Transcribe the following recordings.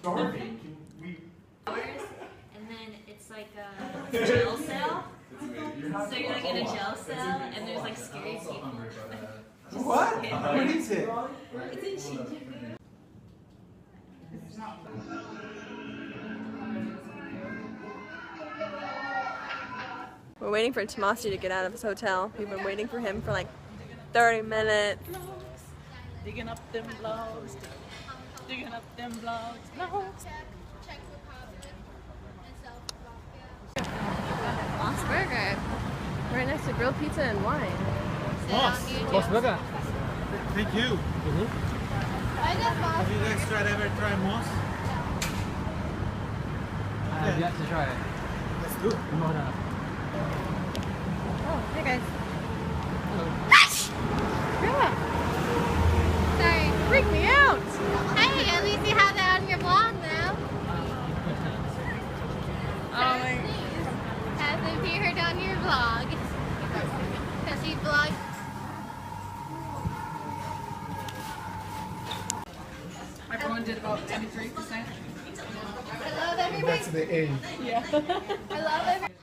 Darby, and then it's like a jail cell. So you're like in a jail cell, and there's like scary people. what? What is it? It's in Shinjuku. We're waiting for Tomasi to get out of his hotel. We've been waiting for him for like 30 minutes. Digging up them blogs. Digging up them blogs. Lost Burger. Right next to grilled pizza and wine. Moss Burger. Thank you. Have you guys ever tried moss? I have yet to try it. Let's do it. Oh, hey guys. Yeah. Sorry. Freak me out! Hey, at least you have that on your blog now. Oh my. Hasn't appeared on your vlog. Because you vlog. My phone did about 23%. I love everybody. That's the A. Yeah. I love everybody.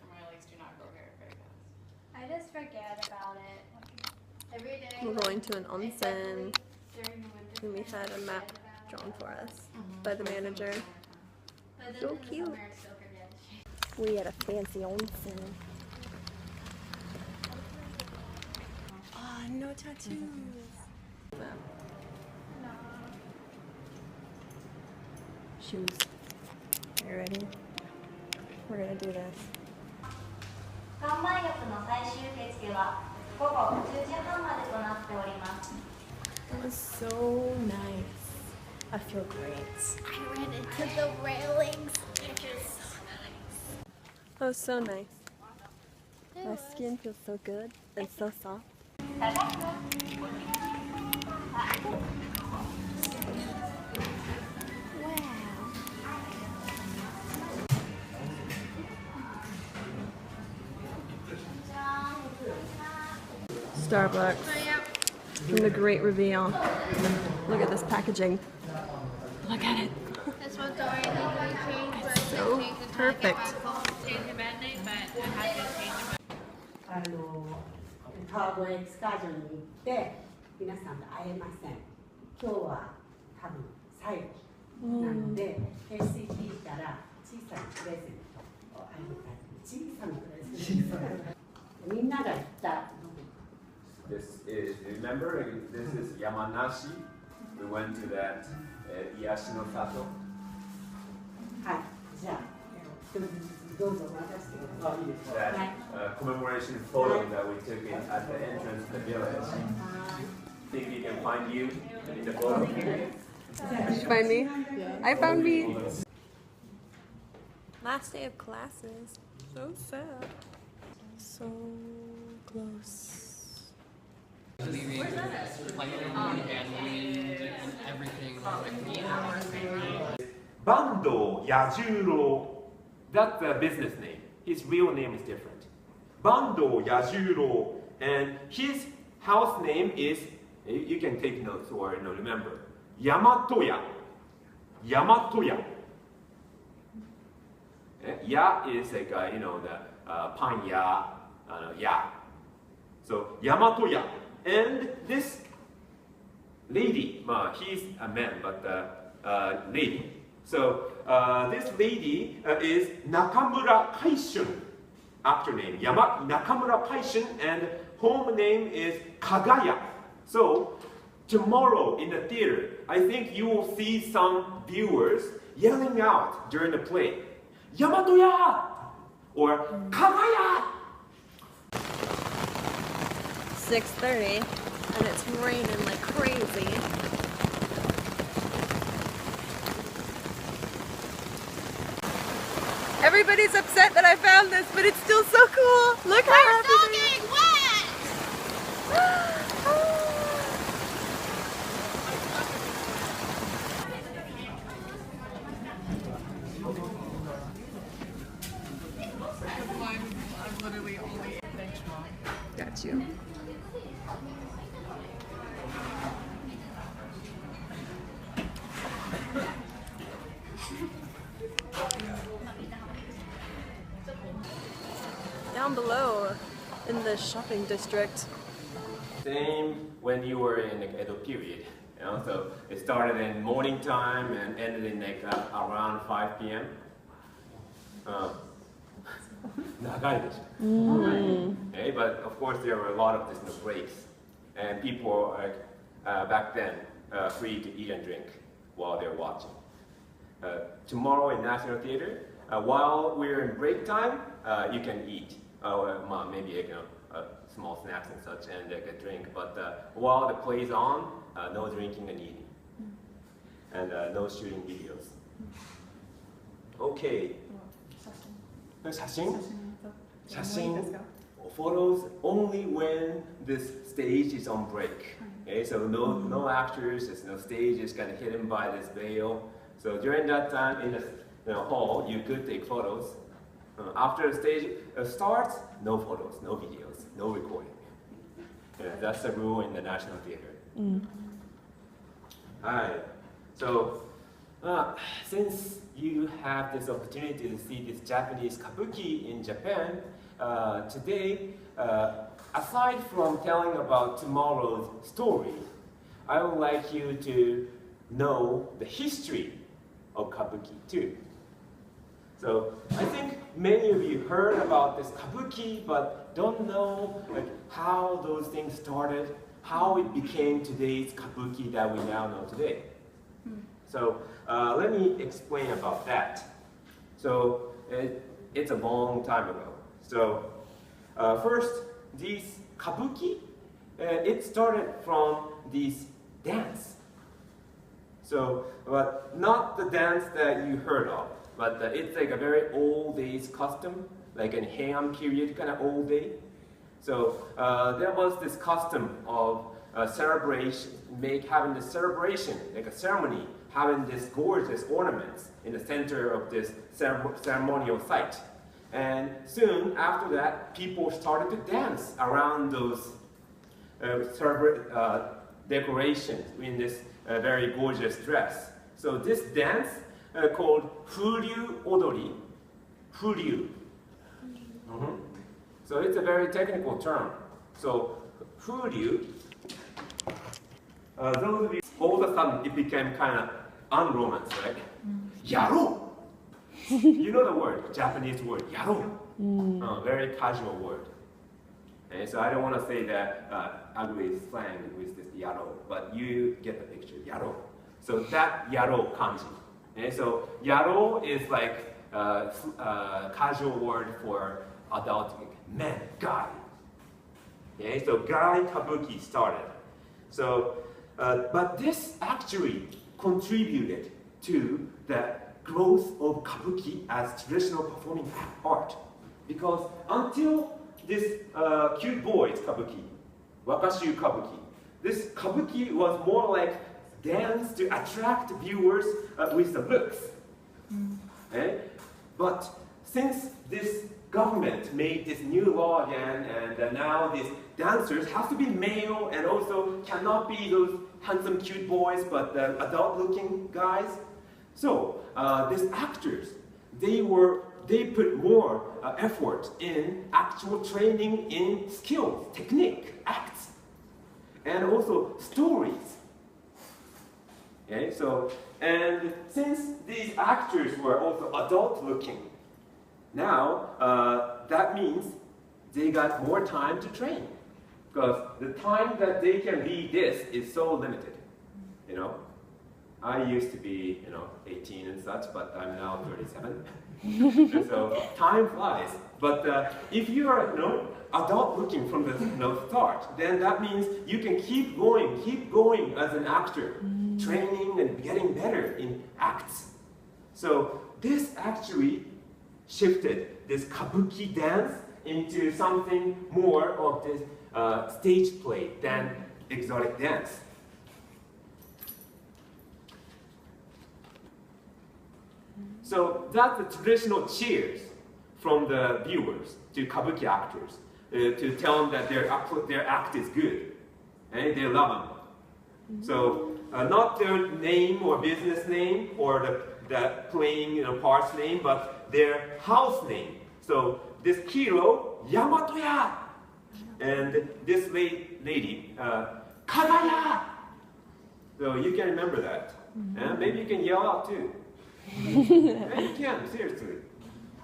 My legs do not grow hair very fast. I just forget about it. Every day. We're going to an onsen. During the winter. And we had a map drawn for us by the manager. So cute. We had a fancy onsen. Oh, no tattoos. Shoes. Are you ready? We're gonna do this. 岩盤浴の最終受付は午後10時半までとなっております。 It was so nice. I feel great. I ran into the railings. Which is so nice. That was so nice. My skin feels so good and so soft. Starbucks. From the great reveal. Look at this packaging. Look at it. This one's already changed, but So perfect. Change the bad name, but I have to change the 川越エクスカージョンに行って皆さんと会えません。今日は多分最後なので、KCP から小さなプレゼントをあげたい。小さなプレゼント。みんなが行った。This is, remember, this is Yamanashi. We went to that Iyashino Sato. はい。じゃあどうぞ渡してください。 That commemoration photo that we took in at the entrance of the village. Think we can find you in the photo? Did you find me? Yeah. I found me. Last day of classes. So sad. So close. Leaving lightning and wind and everything. Bando Yajuro. That's the business name. His real name is different. Bando Yajuro. And his house name is, you can take notes or remember, Yamatoya. Yamatoya. Ya is like, the pine ya, ya. So, Yamatoya. And this lady, he's a man, but lady. So, this lady is Nakamura Kaishun. Actor name, Nakamura Kaishun, and home name is Kagaya. So, tomorrow in the theater, I think you will see some viewers yelling out during the play, Yamatoya! Or Kagaya! 6:30 and it's raining like crazy. Everybody's upset that I found this, but it's still so cool. Look how We're still getting wet! I'm literally only thanks, Mom. Got you. down below in the shopping district. Same when you were in the Edo period. You know, so it started in morning time and ended in like around 5 p.m. 長いでしょ. Okay, but of course there were a lot of breaks, and people back then free to eat and drink while they're watching. Tomorrow in National Theater, while we're in break time, you can eat, maybe small snacks and such, and a drink. But while the play is on, no drinking and eating, and no shooting videos. Okay. 写真? 写真 photos only when this stage is on break. Okay, so no actors, there's no stage, it's kind of hidden by this veil. So during that time in the hall, you could take photos. After the stage starts, no photos, no videos, no recording. That's the rule in the National Theater. Alright, so since you have this opportunity to see this Japanese Kabuki in Japan, today, aside from telling about tomorrow's story, I would like you to know the history of Kabuki too. So I think many of you heard about this Kabuki, but don't know how those things started, how it became today's Kabuki that we now know today. So let me explain about that. So it's a long time ago. So first, these Kabuki, it started from these dance. So, but not the dance that you heard of, but it's like a very old days custom, like in Heian period kind of old day. So there was this custom of celebration, having this celebration, like a ceremony, having these gorgeous ornaments in the center of this ceremonial site. And soon after that, people started to dance around those decorations in this very gorgeous dress. So this dance called Furyu Odori. Furyu. So it's a very technical term. So Furyu, those of you, all of a sudden it became kind of unromance, right? Yaro! You know the word, Japanese word, yaro. Very casual word. And so I don't want to say that ugly slang with this yaro, but you get the picture, yaro. So that yaro kanji. And so yaro is like a casual word for adult men, guy. Okay, so guy Kabuki started. So, but this actually contributed to the growth of Kabuki as traditional performing art. Because until this cute boys Kabuki, Wakashu Kabuki, this Kabuki was more like dance to attract viewers with the looks. Okay? But since this government made this new law again, and now these dancers have to be male and also cannot be those handsome cute boys, but adult-looking guys. So these actors, they put more effort in actual training in skills, technique, acts, and also stories. Okay, so, and since these actors were also adult-looking, now that means they got more time to train, because the time that they can be this is so limited. You know, I used to be 18 and such, but I'm now 37. And so time flies. But if you are adult looking from the start, then that means you can keep going as an actor, training and getting better in acts. So this actually shifted this Kabuki dance into something more of this stage play than exotic dance. So that's the traditional cheers from the viewers to Kabuki actors to tell them that their act is good, and they love them. So not their name or business name or the playing parts name, but their house name. So this hero, Yamatoya, and this lady, Kagaya. So you can remember that. And maybe you can yell out too. Yeah, you can, seriously.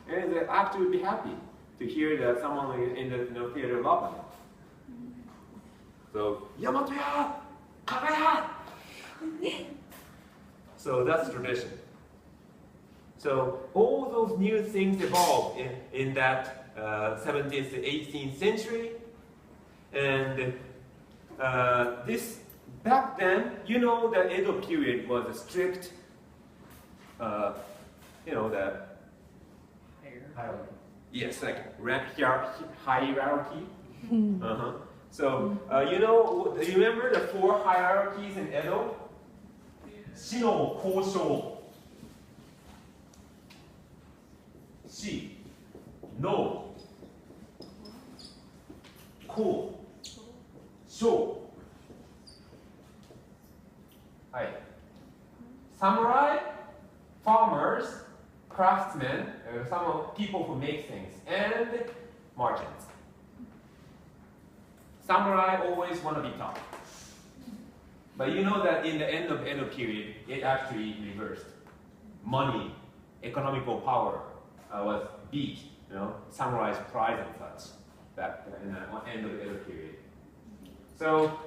And the actor would be happy to hear that someone in the theater loved him. So, Yamatoya! Kagaya! So that's tradition. So all those new things evolved in that 17th to 18th century. And this, back then, you know, the Edo period was a strict, you know, the yes, like hierarchy. So, you know, do you remember the 4 hierarchies in Edo? Shino, Koshou. Shi, No, Ko, Shou. Samurai, farmers, craftsmen, some people who make things, and merchants. Samurai always want to be top. But you know that in the end of Edo period, it actually reversed. Money, economical power was beat, you know, samurai's pride and such back in the end of the Edo period. So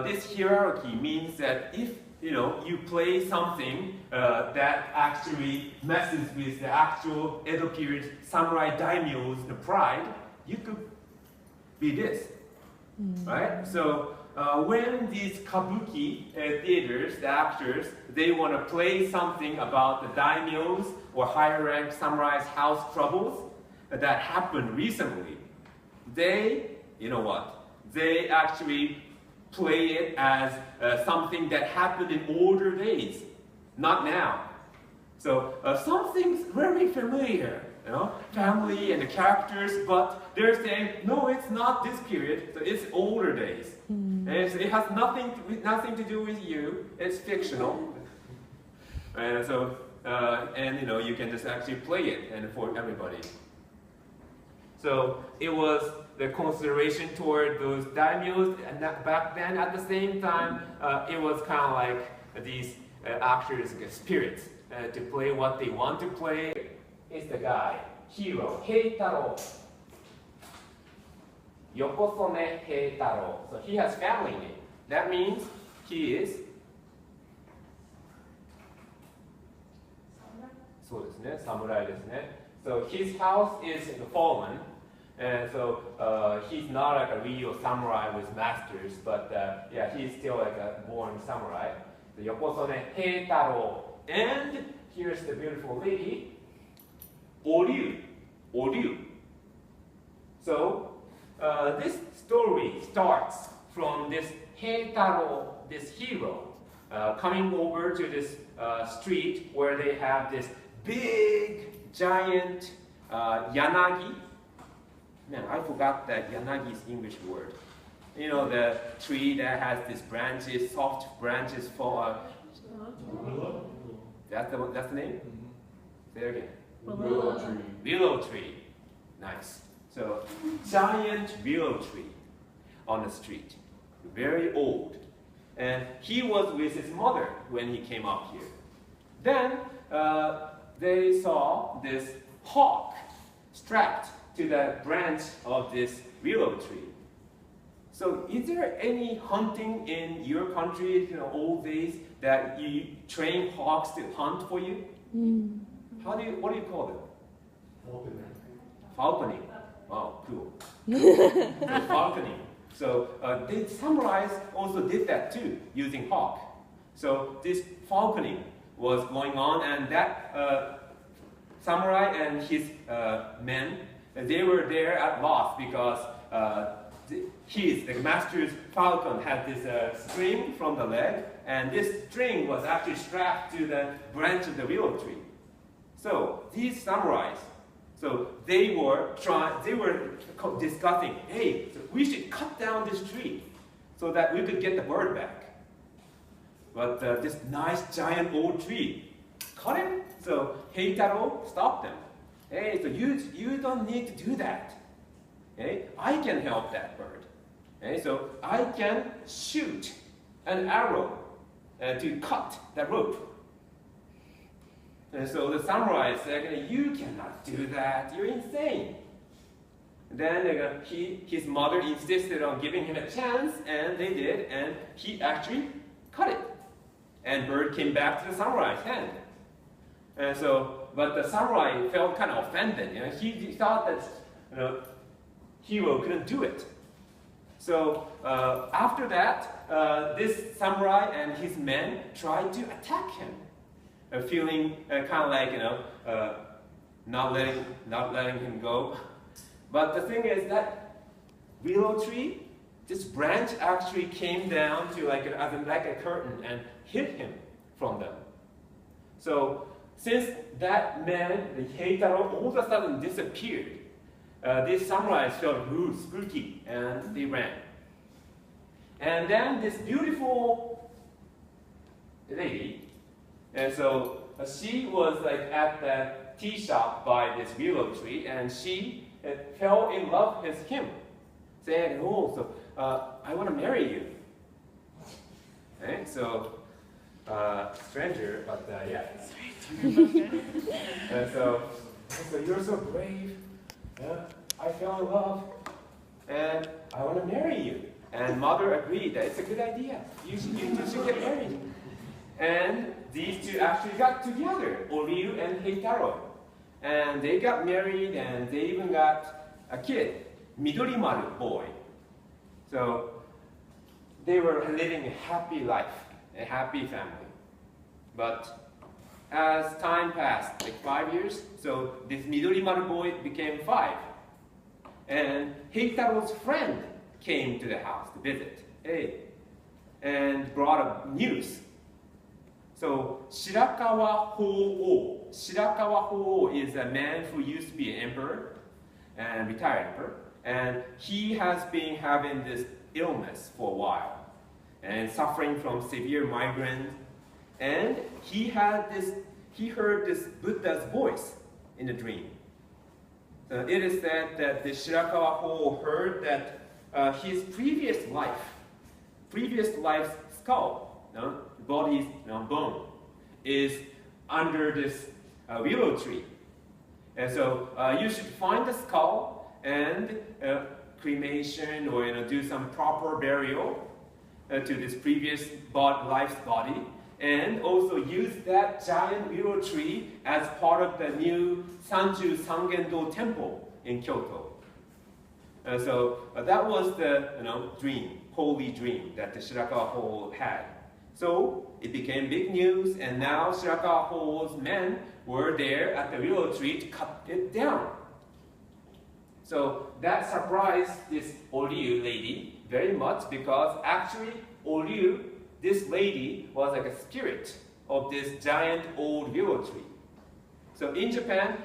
this hierarchy means that if you play something that actually messes with the actual Edo period samurai daimyo's pride, you could be this, right? So when these Kabuki theaters, the actors, they want to play something about the daimyo's or higher ranked samurai's house troubles that happened recently, they, you know what? They actually play it as something that happened in older days, not now. So something's very familiar, you know, family and the characters, but they're saying, no, it's not this period, so it's older days. And it has nothing to do with you, it's fictional. And so, you can just actually play it and for everybody. So it was the consideration toward those daimyos, and back then at the same time, it was kind of like these actors' spirits to play what they want to play. It's the guy, hero, Heitaro. Yokosone Heitaro. So he has family name. That means he is samurai desu ne. So his house is fallen, and so he's not like a real samurai with masters, but yeah, he's still like a born samurai. So Yokosone Heitaro. And here's the beautiful lady, Oryu. Oryu. So this story starts from this Heitaro, this hero, coming over to this street where they have this big, giant yanagi. Man, I forgot that yanagi's English word. You know, the tree that has these branches, soft branches for... that's the name? Say it again. Willow tree. Willow tree. Nice. So, giant willow tree on the street. Very old. And he was with his mother when he came up here. Then they saw this hawk strapped to the branch of this willow tree. So is there any hunting in your country, old days, that you train hawks to hunt for you? What do you call them? Falconing. Wow, cool. So falconing. So the samurais also did that too, using hawk. So this falconing was going on, and that samurai and his men, they were there at loss because the master's falcon had this string from the leg, and this string was actually strapped to the branch of the willow tree. So these samurais, so they were discussing, hey, so we should cut down this tree so that we could get the bird back. But this nice giant old tree, cut it. So Heitaro stopped them. Hey, so you don't need to do that. Okay? I can help that bird. Okay? So I can shoot an arrow to cut the rope. And so the samurai said, you cannot do that. You're insane. Then his mother insisted on giving him a chance, and they did, and he actually cut it. And bird came back to the samurai's hand. And so, but the samurai felt kind of offended. He thought that hero couldn't do it. So after that, this samurai and his men tried to attack him, feeling kind of like not letting him go. But the thing is that willow tree, this branch actually came down to like a curtain and hid him from them. So since that man, the Heitaro, all of a sudden disappeared, these samurais felt spooky and they ran. And then this beautiful lady, and so she was like at the tea shop by this willow tree, and she fell in love with him, saying, "Oh, so I want to marry you." Okay, so stranger, but yeah. And so you're so brave. I fell in love, and I want to marry you. And mother agreed that it's a good idea. You two should get married. And these two actually got together, Oryu and Heitaro. And they got married, and they even got a kid, Midorimaru boy. So they were living a happy life, a happy family. But as time passed, like 5 years, so this Midorimaru boy became 5. And Heitaro's friend came to the house to visit, and brought up news. So Shirakawa Ho-o. Shirakawa Ho-o is a man who used to be an emperor, and retired emperor, and he has been having this illness for a while, and suffering from severe migraine, and he heard this Buddha's voice in a dream. It is said that the Shirakawa Ho heard that his previous life's skull, body's bone, is under this willow tree. And so you should find the skull and cremation or do some proper burial to this previous life's body, and also use that giant willow tree as part of the new Sanju Sangendo temple in Kyoto. So that was the dream, holy dream that the Shirakawa Ho had. So it became big news, and now Shirakawa Ho's men were there at the willow tree to cut it down. So that surprised this Oryu lady very much, because actually Oryu, this lady, was like a spirit of this giant old willow tree. So in Japan,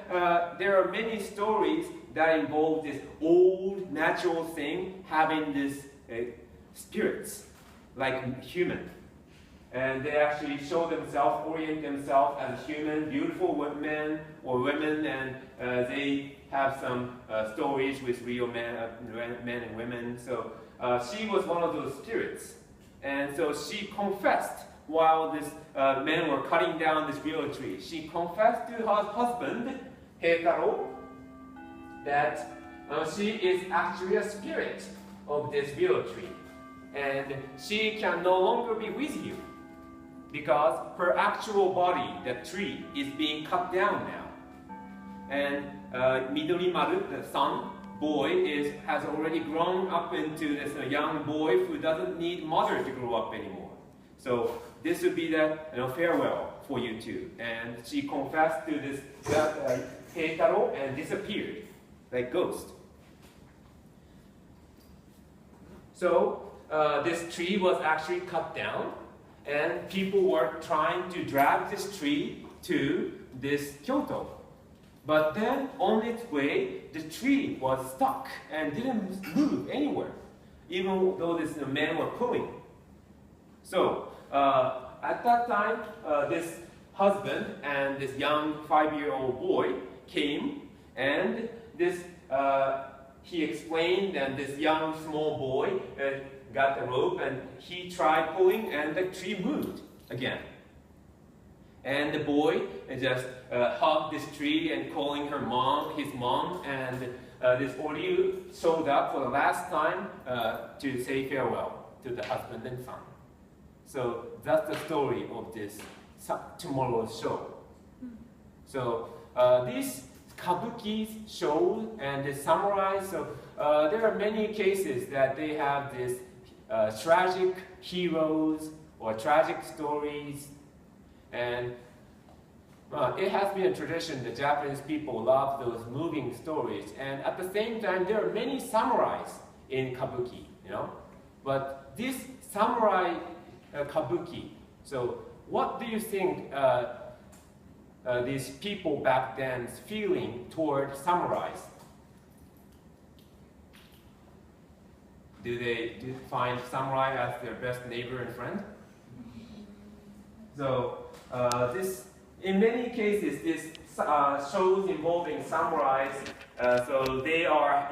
there are many stories that involve this old natural thing having these spirits, like human. And they actually show themselves, orient themselves as human, beautiful men or women, and they have some stories with real men and women. So she was one of those spirits. And so she confessed while these men were cutting down this willow tree. She confessed to her husband, Heitaro, that she is actually a spirit of this willow tree. And she can no longer be with you, because her actual body, the tree, is being cut down now. And Midorimaru, the son, boy, has already grown up into this young boy who doesn't need mother to grow up anymore. So this would be the farewell for you two. And she confessed to this Heitaro and disappeared like ghost. So this tree was actually cut down, and people were trying to drag this tree to this Kyoto. But then, on its way, the tree was stuck and didn't move anywhere, even though this men were pulling. So, at that time, this husband and this young 5-year-old boy came And this, he explained that this young small boy got the rope and he tried pulling and the tree moved again. And the boy just hugged this tree and calling his mom, and this Oriu showed up for the last time to say farewell to the husband and son. So that's the story of this tomorrow's show. So these Kabuki shows and the samurai, so there are many cases that they have this tragic heroes or tragic stories, and it has been a tradition that Japanese people love those moving stories, and at the same time there are many samurais in Kabuki, you know. But this samurai Kabuki, so what do you think these people back then's feeling toward samurais? Do they find samurai as their best neighbor and friend? So in many cases, this shows involving samurais, so they are